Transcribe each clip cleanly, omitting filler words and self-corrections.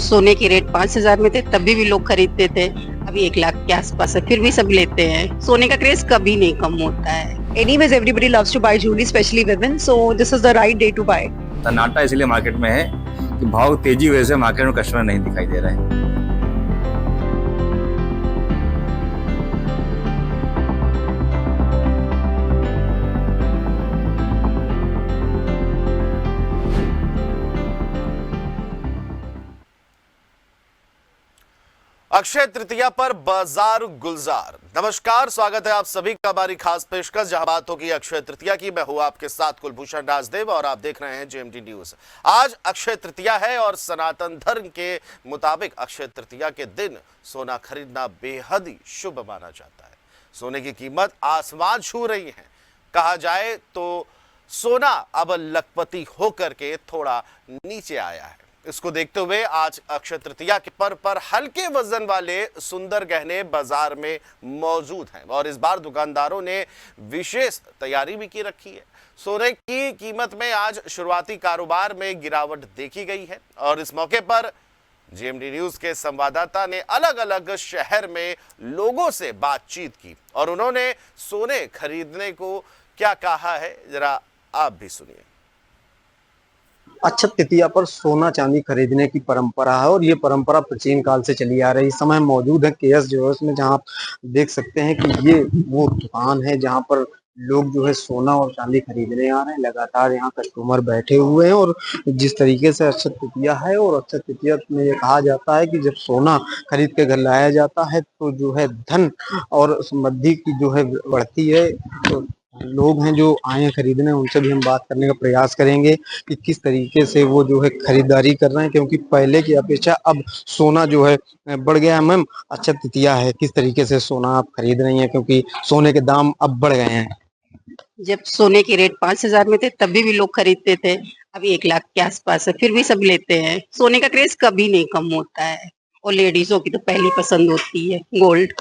सोने के रेट 5,000 में थे तभी भी लोग खरीदते थे। अभी 1 लाख के आसपास है, फिर भी सब लेते हैं। सोने का क्रेज कभी नहीं कम होता है। Anyways, everybody loves to buy jewelry, especially women. So this is the right day to buy. सन्नाटा इसलिए मार्केट में है कि भाव तेजी वजह से मार्केट में कस्टमर नहीं दिखाई दे रहे हैं। अक्षय तृतीया पर बाजार गुलजार। नमस्कार, स्वागत है आप सभी का हमारी खास पेशकश जहां बात होगी अक्षय तृतीया की। मैं हूं आपके साथ कुलभूषण राजदेव और आप देख रहे हैं जेएमटी न्यूज। आज अक्षय तृतीया है और सनातन धर्म के मुताबिक अक्षय तृतीया के दिन सोना खरीदना बेहद ही शुभ माना जाता है। सोने की कीमत आसमान छू रही है। कहा जाए तो सोना अब लखपति होकर के थोड़ा नीचे आया है। इसको देखते हुए आज अक्षय तृतीया के पर्व पर हल्के वजन वाले सुंदर गहने बाजार में मौजूद हैं और इस बार दुकानदारों ने विशेष तैयारी भी की रखी है। सोने की कीमत में आज शुरुआती कारोबार में गिरावट देखी गई है और इस मौके पर जेएमटी न्यूज के संवाददाता ने अलग अलग शहर में लोगों से बातचीत की और उन्होंने सोने खरीदने को क्या कहा है, जरा आप भी सुनिए। अक्षय तृतीया पर सोना चांदी खरीदने की परंपरा है और ये परंपरा प्राचीन काल से चली आ रही है। इस समय मौजूद है केएस ज्वेलर्स में, जहां आप देख सकते हैं कि ये वो दुकान है जहां पर लोग जो है सोना और चांदी खरीदने आ रहे हैं। लगातार यहाँ कस्टमर बैठे हुए हैं और जिस तरीके से अक्षय तृतीया है और अक्षय तृतीया में ये कहा जाता है कि जब सोना खरीद के घर लाया जाता है तो जो है धन और समृद्धि की जो है बढ़ती है। तो लोग हैं जो आए हैं खरीदने, उनसे भी हम बात करने का प्रयास करेंगे कि किस तरीके से वो जो है खरीदारी कर रहे हैं, क्योंकि पहले की अपेक्षा अब सोना जो है बढ़ गया है। मैम, अक्षय तृतीया है, किस तरीके से सोना आप खरीद रही हैं, क्योंकि सोने के दाम अब बढ़ गए हैं? जब सोने के रेट 5,000 में थे तभी भी लोग खरीदते थे। अभी 1 लाख के आसपास है, फिर भी सब लेते हैं। सोने का क्रेज कभी नहीं कम होता है और लेडीजों की तो पहली पसंद होती है गोल्ड।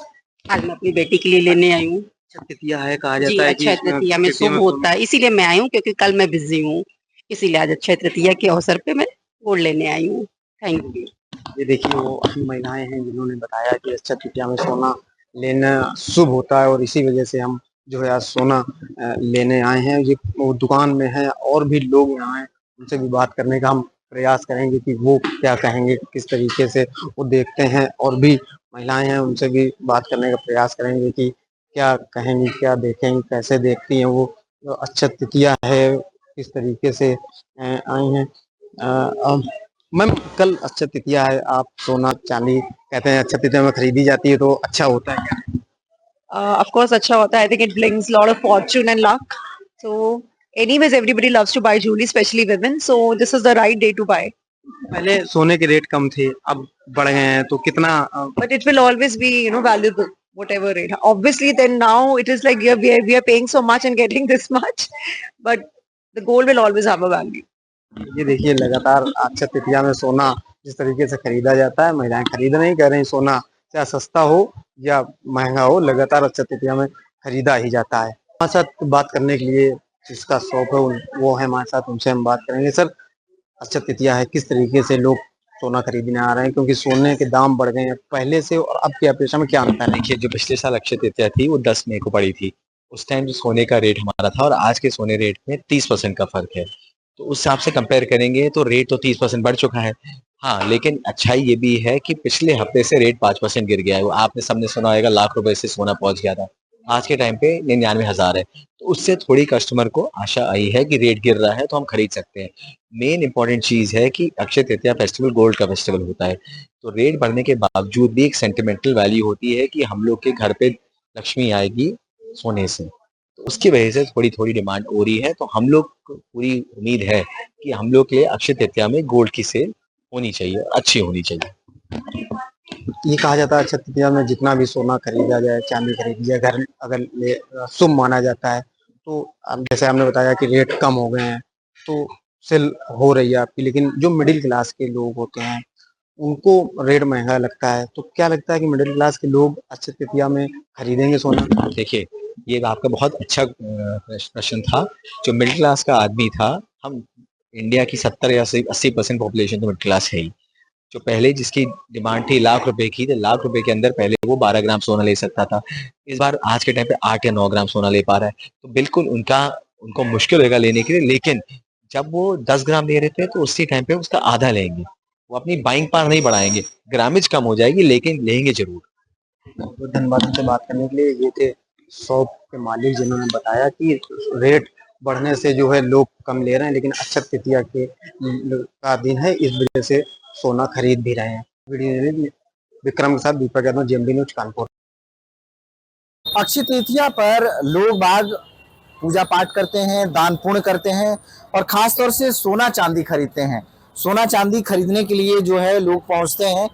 आज मैं अपनी बेटी के लिए लेने आई हूँ। अक्षय तृतीया है, कहा जी, जाता है कि अक्षय तृतीया में शुभ होता है, इसीलिए मैं आई हूँ, क्योंकि कल मैं बिजी हूँ। इसीलिए आज अक्षय तृतीया के अवसर पे मैं गोल्ड लेने आई हूँ। Thank you. ये देखिए वो अपनी महिलाएं हैं जिन्होंने बताया कि अक्षय तृतीया में सोना लेना शुभ होता है और इसी वजह से हम जो है आज सोना लेने आए हैं। ये वो दुकान में है और भी लोग यहाँ हैं, उनसे भी बात करने का हम प्रयास करेंगे कि वो क्या कहेंगे, किस तरीके से वो देखते हैं। और भी महिलाएं हैं, उनसे भी बात करने का प्रयास करेंगे कि क्या कहेंगी, क्या देखेंगी, कैसे देखती हैं वो जो अक्षय तृतीया है, किस तरीके से आई हैं। मैम, कल अक्षय तृतीया है, आप सोना चांदी कहते हैं अक्षय तृतीया में खरीदी जाती है, तो अच्छा होता है क्या? Of course, अच्छा होता है. I think it brings a lot of fortune and luck. So, anyways, everybody loves to buy jewelry, especially women. So this is the right day to buy. पहले सोने के रेट कम थे, अब बढ़ गए हैं, तो कितना But it will always be, valuable, whatever rate. Obviously, then now it is like we are paying so much and getting this much, but the gold will always have a value. ये देखिए लगातार अक्षय तृतीया में सोना जिस तरीके से खरीदा जाता है, महिलाएं खरीद नहीं कर रही। सोना चाहे सस्ता हो या महंगा हो, लगातार अक्षय तृतीया में खरीदा ही जाता है। हमारे साथ बात करने के लिए जिसका शौक है वो है हमारे साथ, उनसे हम बात करेंगे। सर, अक्षय तृतीया है, किस तरीके से लोग सोना खरीदने आ रहे हैं, क्योंकि सोने के दाम बढ़ गए हैं पहले से, और अब की अपेक्षा में क्या अंतर है? देखिए, जो पिछले साल अक्षय तृतीया थी वो 10 मई को पड़ी थी। उस टाइम जो सोने का रेट हमारा था और आज के सोने रेट में 30% का फर्क है। तो उस हिसाब से कंपेयर करेंगे तो रेट तो 30% बढ़ चुका है। हाँ, लेकिन अच्छाई ये भी है कि पिछले हफ्ते से रेट 5% गिर गया है। वो आपने सबने सुना होगा, लाख रुपए से सोना पहुंच गया था, आज के टाइम पे 99,000 है। तो उससे थोड़ी कस्टमर को आशा आई है कि रेट गिर रहा है तो हम खरीद सकते हैं। मेन इंपॉर्टेंट चीज है कि अक्षय तृतीया फेस्टिवल गोल्ड का फेस्टिवल होता है, तो रेट बढ़ने के बावजूद भी एक सेंटिमेंटल वैल्यू होती है कि हम लोग के घर पे लक्ष्मी आएगी सोने से। तो उसकी वजह से थोड़ी थोड़ी डिमांड हो रही है। तो हम लोग को पूरी उम्मीद है कि हम लोग के लिए अक्षय तृतीया में गोल्ड की सेल होनी चाहिए, अच्छी होनी चाहिए। ये कहा जाता है अक्षय तृतीया में जितना भी सोना खरीदा जाए, चांदी खरीदी जाए, घर अगर शुभ माना जाता है। तो अब जैसे आपने बताया कि रेट कम हो गए हैं, तो सेल हो रही है आपकी, लेकिन जो मिडिल क्लास के लोग होते हैं उनको रेट महंगा लगता है। तो क्या लगता है कि मिडिल क्लास के लोग अक्षय तृतीया में खरीदेंगे सोना? देखिए, ये आपका बहुत अच्छा प्रश्न था। जो मिडिल क्लास का आदमी था, हम इंडिया की 70 या 80% पॉपुलेशन तो मिडिल क्लास है ही। जो पहले जिसकी डिमांड थी लाख रुपए की, तो लाख रुपए के अंदर पहले वो 12 ग्राम सोना ले सकता था। इस बार आज के टाइम पे 8 या 9 ग्राम सोना ले पा रहा है। तो बिल्कुल उनको मुश्किल होगा लेने के लिए, लेकिन जब वो 10 ग्राम ले रहे थे तो उसी टाइम पे उसका आधा लेंगे। वो अपनी बाइंग पावर नहीं बढ़ाएंगे, ग्रामेज कम हो जाएगी लेकिन लेंगे जरूर। तो धन्यवाद हमसे बात करने के लिए। ये थे शॉप के मालिक जिन्होंने बताया कि रेट बढ़ने से जो है लोग कम ले रहे हैं, लेकिन अक्षय तृतीया का दिन है, इस वजह से सोना खरीद भी रहे हैं। वीडियो विक्रम के साथ दीपक यादव, जेएमडी न्यूज, कानपुर। अक्षय तृतीया पर लोग बाग पूजा पाठ करते हैं, दान पुण्य करते हैं और खास तौर से सोना चांदी खरीदते हैं। सोना चांदी खरीदने के लिए जो है लोग पहुंचते हैं,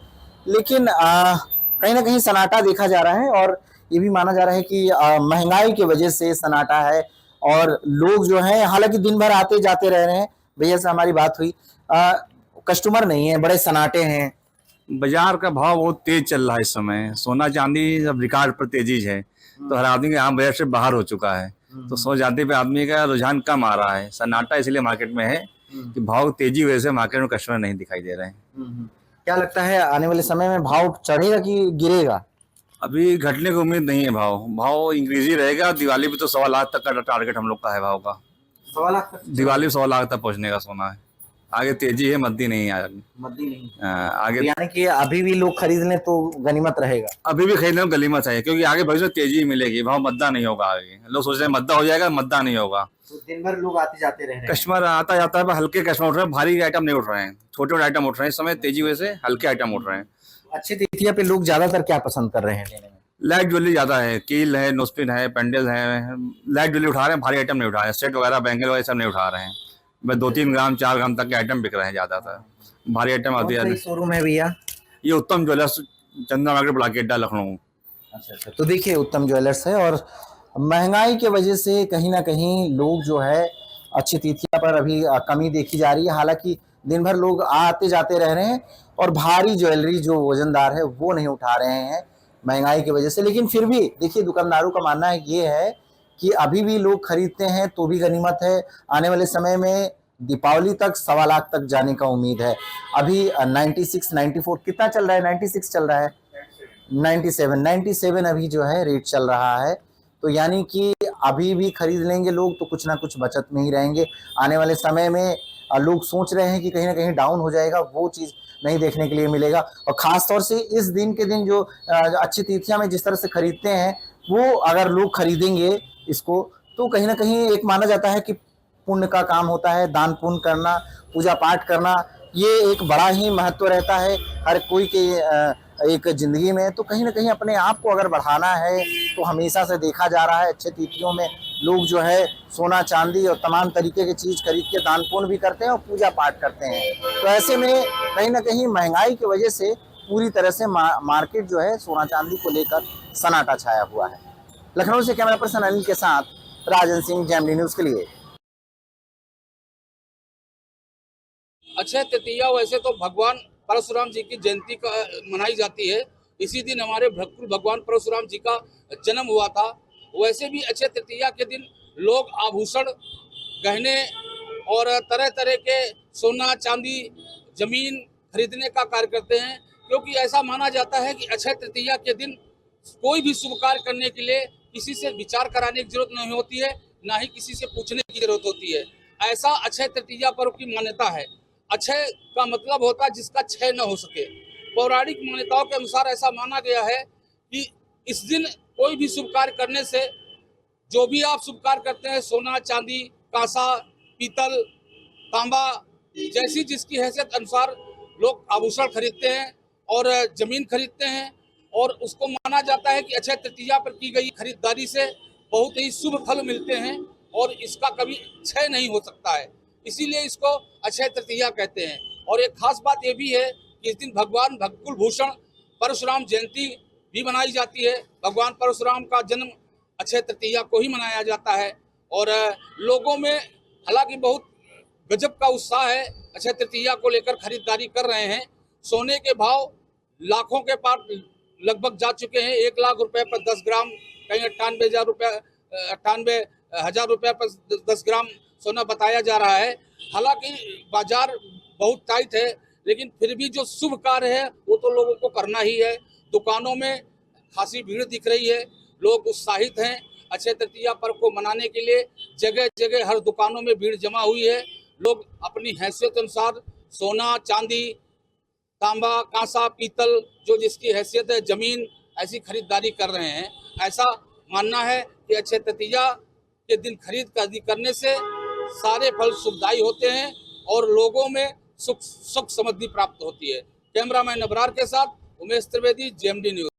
लेकिन कहीं ना कहीं सन्नाटा देखा जा रहा है और ये भी माना जा रहा है कि महंगाई की वजह से सन्नाटा है और लोग जो है हालांकि दिन भर आते जाते रह रहे हैं। भैया से हमारी बात हुई, कस्टमर नहीं है, बड़े सन्नाटे हैं। बाजार का भाव बहुत तेज चल रहा है इस समय। सोना चांदी अब रिकॉर्ड पर तेजी है, तो हर आदमी के यहाँ बजट से बाहर हो चुका है। तो सोना चांदी पे आदमी का रुझान कम आ रहा है। सन्नाटा इसलिए मार्केट में है कि भाव तेजी वजह से मार्केट में कस्टमर नहीं दिखाई दे रहे हैं। क्या लगता है आने वाले समय में भाव चढ़ेगा कि गिरेगा? अभी घटने की उम्मीद नहीं है। भाव इंक्रीज ही रहेगा। दिवाली पे तो 1.25 लाख तक का टारगेट हम लोग का है भाव का। 1.25 लाख तक? दिवाली 100 लाख तक पहुंचने का सोना है। आगे तेजी है, मद्दी नहीं है मद्दी नहीं। आगे। यानी कि अभी भी लोग खरीद लें तो गनीमत रहेगा। अभी भी खरीदने में गलीमत है, क्योंकि आगे भविष्य में तेजी मिलेगी। भाव मद्दा नहीं होगा। आगे लोग सोच रहे हैं मद्दा हो जाएगा, मद्दा नहीं होगा। तो दिन भर लोग आते जाते रह रहे हैं। कस्टमर आता जाता है, हल्के कस्टमर उठ रहे हैं, भारी आइटम नहीं उठ रहे हैं, छोटे छोटे आइटम उठ रहे हैं। इस समय तेजी वजह से हल्के आइटम उठ रहे हैं। अक्षय तृतीया पे लोग ज्यादातर क्या पसंद कर रहे हैं लेने में? लाइट ज्वेलरी ज्यादा है, कील है, नोस्पिन है, पेंडल है। लाइट ज्वेलरी उठा रहे हैं, भारी आइटम नहीं उठा रहे हैं। सेट वगैरह, बैंगल वगैरह सब नहीं उठा रहे हैं। बस 2-3 ग्राम 4 ग्राम तक के आइटम बिक रहे हैं ज्यादातर। भारी आइटम आती है। शोरूम है भैया? ये उत्तम ज्वेलर्स, चंद्रा मार्केट, ब्लॉक अड्डा, लखनऊ। अच्छा। तो देखिए उत्तम ज्वेलर्स है और महंगाई के वजह से कहीं ना कहीं लोग जो है अक्षय तृतीया पर अभी कमी देखी जा रही है। हालांकि दिन भर लोग आते जाते रह रहे हैं और भारी ज्वेलरी जो वजनदार है वो नहीं उठा रहे हैं महंगाई की वजह से। लेकिन फिर भी देखिए दुकानदारों का मानना है ये है कि अभी भी लोग खरीदते हैं तो भी गनीमत है। आने वाले समय में दीपावली तक 1.25 लाख तक जाने का उम्मीद है। अभी 96, 94 कितना चल रहा है? 96 चल रहा है, 97 अभी जो है रेट चल रहा है। तो यानी कि अभी भी खरीद लेंगे लोग तो कुछ ना कुछ बचत में ही रहेंगे। आने वाले समय में लोग सोच रहे हैं कि कहीं ना कहीं डाउन हो जाएगा, वो चीज़ नहीं देखने के लिए मिलेगा। और ख़ास तौर से इस दिन के दिन जो अक्षय तृतीया में जिस तरह से खरीदते हैं, वो अगर लोग खरीदेंगे इसको तो कहीं ना कहीं एक माना जाता है कि पुण्य का काम होता है। दान पुण्य करना, पूजा पाठ करना, ये एक बड़ा ही महत्व रहता है हर कोई के एक जिंदगी में। तो कहीं ना कहीं अपने आप को अगर बढ़ाना है तो हमेशा से देखा जा रहा है अक्षय तृतीयों में लोग जो है सोना चांदी और तमाम तरीके की चीज़ खरीद के दान पुण्य भी करते हैं और पूजा पाठ करते हैं। तो ऐसे में कहीं ना कहीं महंगाई की वजह से पूरी तरह से मार्केट जो है सोना चांदी को लेकर सन्नाटा छाया हुआ है। लखनऊ से कैमरा पर्सन अनिल के साथ राजन सिंह, जेएमडी न्यूज़ के लिए। अक्षय तृतीया वैसे तो भगवान परशुराम जी की जयंती का मनाई जाती है। इसी दिन हमारे भगवान परशुराम जी का जन्म हुआ था। वैसे भी अक्षय तृतीया के दिन लोग आभूषण, गहने और तरह तरह के सोना चांदी जमीन खरीदने का कार्य करते हैं, क्योंकि ऐसा माना जाता है कि अक्षय तृतीया के दिन कोई भी शुभ कार्य करने के लिए किसी से विचार कराने की जरूरत नहीं होती है, ना ही किसी से पूछने की जरूरत होती है। ऐसा अक्षय तृतीया पर्व की मान्यता है। अक्षय का मतलब होता है जिसका क्षय न हो सके। पौराणिक मान्यताओं के अनुसार ऐसा माना गया है कि इस दिन कोई भी शुभ कार्य करने से, जो भी आप शुभ कार्य करते हैं, सोना चांदी, कांसा, पीतल, तांबा, जैसी जिसकी हैसियत अनुसार लोग आभूषण खरीदते हैं और जमीन खरीदते हैं। और उसको माना जाता है कि अक्षय तृतीया पर की गई खरीदारी से बहुत ही शुभ फल मिलते हैं और इसका कभी क्षय नहीं हो सकता है। इसीलिए इसको अक्षय तृतीया कहते हैं। और एक खास बात यह भी है कि इस दिन भगवान कुलभूषण परशुराम जयंती भी मनाई जाती है। भगवान परशुराम का जन्म अक्षय तृतीया को ही मनाया जाता है और लोगों में हालांकि बहुत गजब का उत्साह है। अक्षय तृतीया को लेकर खरीदारी कर रहे हैं। सोने के भाव लाखों के पार लगभग जा चुके हैं। 1 लाख रुपए पर 10 ग्राम, कहीं 98,000 रुपए पर 10 ग्राम सोना बताया जा रहा है। हालांकि बाजार बहुत टाइट है, लेकिन फिर भी जो शुभ कार्य है वो तो लोगों को करना ही है। दुकानों में खासी भीड़ दिख रही है, लोग उत्साहित हैं। अक्षय तृतीया पर्व को मनाने के लिए जगह जगह हर दुकानों में भीड़ जमा हुई है। लोग अपनी हैसियत अनुसार सोना, चांदी, तांबा, कांसा, पीतल, जो जिसकी हैसियत है, जमीन, ऐसी खरीदारी कर रहे हैं। ऐसा मानना है कि अक्षय तृतीया के दिन खरीद करने से सारे फल सुखदायी होते हैं और लोगों में सुख समृद्धि प्राप्त होती है। कैमरामैन अबरार के साथ उमेश त्रिवेदी, जेएमडी न्यूज।